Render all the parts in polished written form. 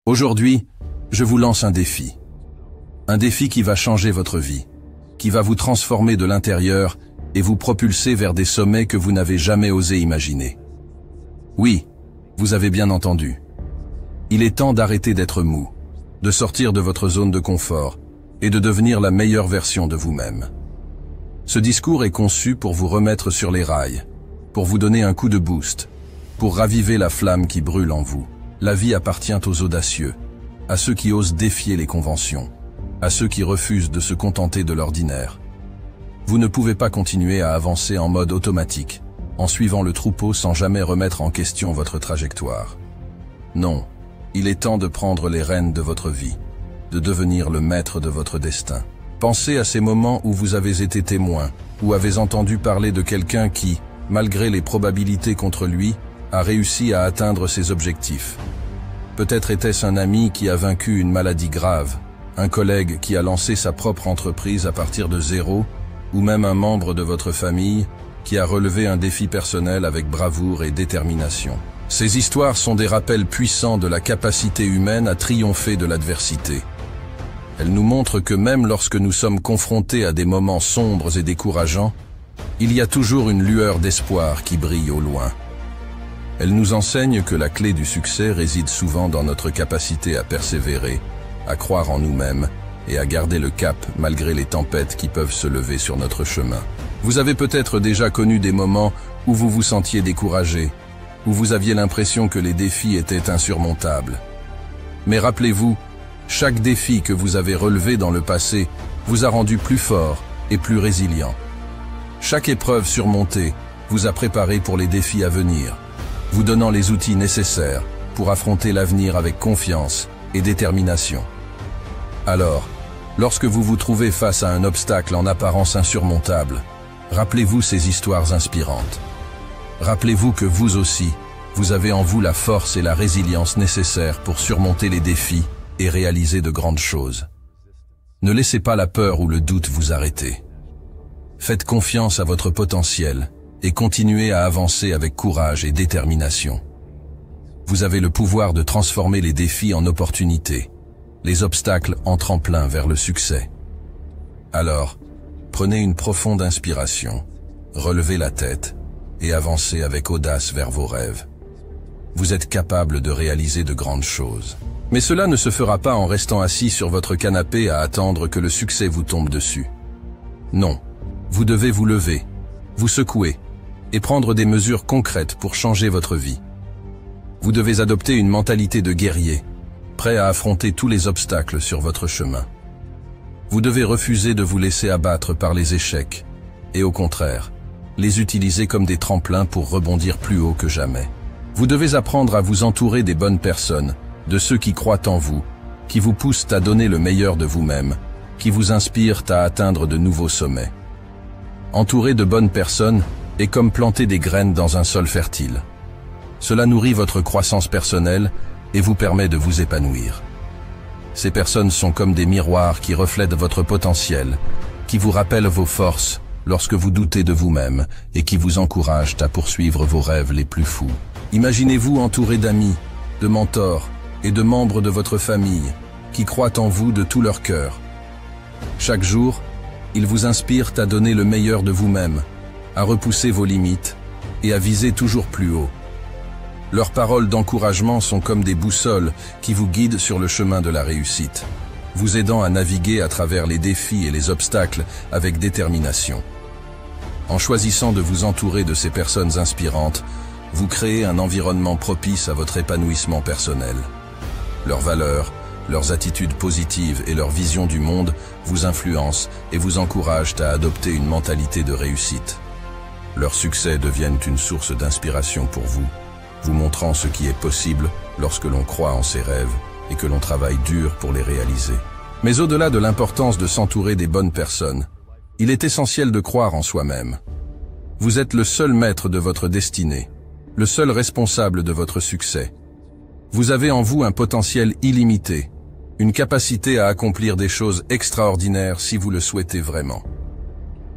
Aujourd'hui, je vous lance un défi. Un défi qui va changer votre vie, qui va vous transformer de l'intérieur et vous propulser vers des sommets que vous n'avez jamais osé imaginer. Oui, vous avez bien entendu. Il est temps d'arrêter d'être mou, de sortir de votre zone de confort et de devenir la meilleure version de vous-même. Ce discours est conçu pour vous remettre sur les rails, pour vous donner un coup de boost, pour raviver la flamme qui brûle en vous. La vie appartient aux audacieux, à ceux qui osent défier les conventions, à ceux qui refusent de se contenter de l'ordinaire. Vous ne pouvez pas continuer à avancer en mode automatique, en suivant le troupeau sans jamais remettre en question votre trajectoire. Non, il est temps de prendre les rênes de votre vie, de devenir le maître de votre destin. Pensez à ces moments où vous avez été témoin, ou avez entendu parler de quelqu'un qui, malgré les probabilités contre lui, a réussi à atteindre ses objectifs. Peut-être était-ce un ami qui a vaincu une maladie grave, un collègue qui a lancé sa propre entreprise à partir de zéro, ou même un membre de votre famille qui a relevé un défi personnel avec bravoure et détermination. Ces histoires sont des rappels puissants de la capacité humaine à triompher de l'adversité. Elles nous montrent que même lorsque nous sommes confrontés à des moments sombres et décourageants, il y a toujours une lueur d'espoir qui brille au loin. Elles nous enseignent que la clé du succès réside souvent dans notre capacité à persévérer, à croire en nous-mêmes et à garder le cap malgré les tempêtes qui peuvent se lever sur notre chemin. Vous avez peut-être déjà connu des moments où vous vous sentiez découragé, où vous aviez l'impression que les défis étaient insurmontables. Mais rappelez-vous, chaque défi que vous avez relevé dans le passé vous a rendu plus fort et plus résilient. Chaque épreuve surmontée vous a préparé pour les défis à venir, vous donnant les outils nécessaires pour affronter l'avenir avec confiance et détermination. Alors, lorsque vous vous trouvez face à un obstacle en apparence insurmontable, rappelez-vous ces histoires inspirantes. Rappelez-vous que vous aussi, vous avez en vous la force et la résilience nécessaires pour surmonter les défis et réaliser de grandes choses. Ne laissez pas la peur ou le doute vous arrêter. Faites confiance à votre potentiel et continuez à avancer avec courage et détermination. Vous avez le pouvoir de transformer les défis en opportunités, les obstacles en tremplin vers le succès. Alors, prenez une profonde inspiration, relevez la tête et avancez avec audace vers vos rêves. Vous êtes capable de réaliser de grandes choses. Mais cela ne se fera pas en restant assis sur votre canapé à attendre que le succès vous tombe dessus. Non, vous devez vous lever, vous secouer et prendre des mesures concrètes pour changer votre vie. Vous devez adopter une mentalité de guerrier, prêt à affronter tous les obstacles sur votre chemin. Vous devez refuser de vous laisser abattre par les échecs et au contraire, les utiliser comme des tremplins pour rebondir plus haut que jamais. Vous devez apprendre à vous entourer des bonnes personnes, de ceux qui croient en vous, qui vous poussent à donner le meilleur de vous-même, qui vous inspirent à atteindre de nouveaux sommets. Entourer de bonnes personnes est comme planter des graines dans un sol fertile. Cela nourrit votre croissance personnelle et vous permet de vous épanouir. Ces personnes sont comme des miroirs qui reflètent votre potentiel, qui vous rappellent vos forces lorsque vous doutez de vous-même et qui vous encouragent à poursuivre vos rêves les plus fous. Imaginez-vous entouré d'amis, de mentors et de membres de votre famille qui croient en vous de tout leur cœur. Chaque jour, ils vous inspirent à donner le meilleur de vous-même, à repousser vos limites et à viser toujours plus haut. Leurs paroles d'encouragement sont comme des boussoles qui vous guident sur le chemin de la réussite, vous aidant à naviguer à travers les défis et les obstacles avec détermination. En choisissant de vous entourer de ces personnes inspirantes, vous créez un environnement propice à votre épanouissement personnel. Leurs valeurs, leurs attitudes positives et leur vision du monde vous influencent et vous encouragent à adopter une mentalité de réussite. Leurs succès deviennent une source d'inspiration pour vous, vous montrant ce qui est possible lorsque l'on croit en ses rêves et que l'on travaille dur pour les réaliser. Mais au-delà de l'importance de s'entourer des bonnes personnes, il est essentiel de croire en soi-même. Vous êtes le seul maître de votre destinée, le seul responsable de votre succès. Vous avez en vous un potentiel illimité, une capacité à accomplir des choses extraordinaires si vous le souhaitez vraiment.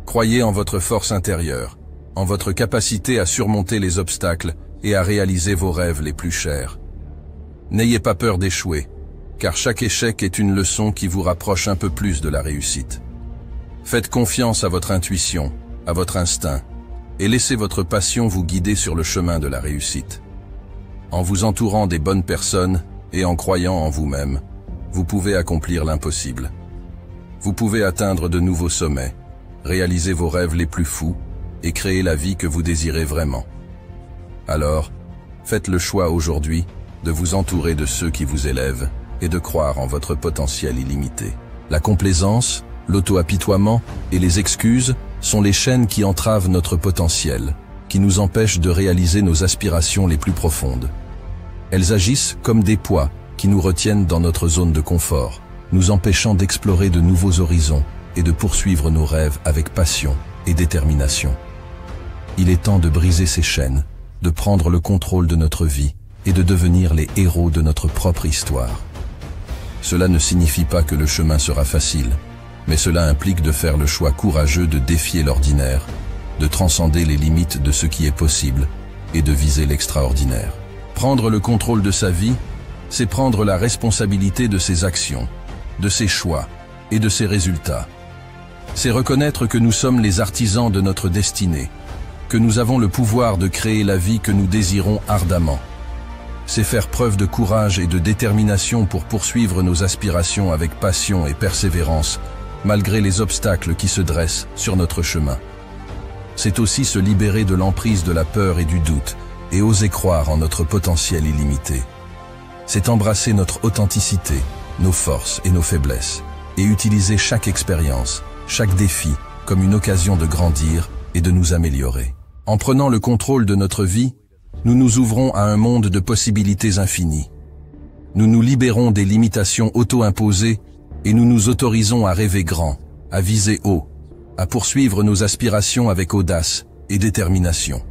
Croyez en votre force intérieure, en votre capacité à surmonter les obstacles et à réaliser vos rêves les plus chers. N'ayez pas peur d'échouer, car chaque échec est une leçon qui vous rapproche un peu plus de la réussite. Faites confiance à votre intuition, à votre instinct, et laissez votre passion vous guider sur le chemin de la réussite. En vous entourant des bonnes personnes et en croyant en vous-même, vous pouvez accomplir l'impossible. Vous pouvez atteindre de nouveaux sommets, réaliser vos rêves les plus fous et créer la vie que vous désirez vraiment. Alors, faites le choix aujourd'hui de vous entourer de ceux qui vous élèvent et de croire en votre potentiel illimité. La complaisance, l'auto-apitoiement et les excuses sont les chaînes qui entravent notre potentiel, qui nous empêchent de réaliser nos aspirations les plus profondes. Elles agissent comme des poids qui nous retiennent dans notre zone de confort, nous empêchant d'explorer de nouveaux horizons et de poursuivre nos rêves avec passion et détermination. Il est temps de briser ces chaînes, de prendre le contrôle de notre vie et de devenir les héros de notre propre histoire. Cela ne signifie pas que le chemin sera facile, mais cela implique de faire le choix courageux de défier l'ordinaire, de transcender les limites de ce qui est possible et de viser l'extraordinaire. Prendre le contrôle de sa vie, c'est prendre la responsabilité de ses actions, de ses choix et de ses résultats. C'est reconnaître que nous sommes les artisans de notre destinée, que nous avons le pouvoir de créer la vie que nous désirons ardemment. C'est faire preuve de courage et de détermination pour poursuivre nos aspirations avec passion et persévérance, malgré les obstacles qui se dressent sur notre chemin. C'est aussi se libérer de l'emprise de la peur et du doute, et oser croire en notre potentiel illimité. C'est embrasser notre authenticité, nos forces et nos faiblesses, et utiliser chaque expérience, chaque défi, comme une occasion de grandir et de nous améliorer. En prenant le contrôle de notre vie, nous nous ouvrons à un monde de possibilités infinies. Nous nous libérons des limitations auto-imposées et nous nous autorisons à rêver grand, à viser haut, à poursuivre nos aspirations avec audace et détermination.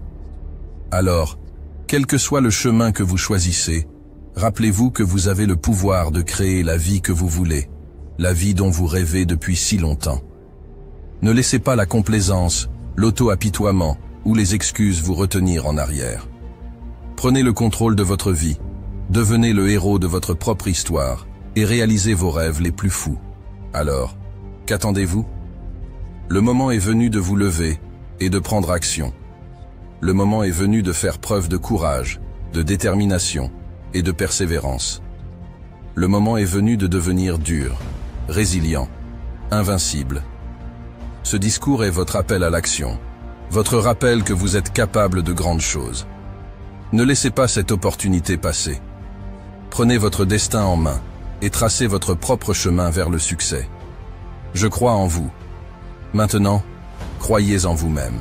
Alors, quel que soit le chemin que vous choisissez, rappelez-vous que vous avez le pouvoir de créer la vie que vous voulez, la vie dont vous rêvez depuis si longtemps. Ne laissez pas la complaisance, l'auto-apitoiement ou les excuses vous retenir en arrière. Prenez le contrôle de votre vie, devenez le héros de votre propre histoire et réalisez vos rêves les plus fous. Alors, qu'attendez-vous? Le moment est venu de vous lever et de prendre action. Le moment est venu de faire preuve de courage, de détermination et de persévérance. Le moment est venu de devenir dur, résilient, invincible. Ce discours est votre appel à l'action, votre rappel que vous êtes capable de grandes choses. Ne laissez pas cette opportunité passer. Prenez votre destin en main et tracez votre propre chemin vers le succès. Je crois en vous. Maintenant, croyez en vous-même.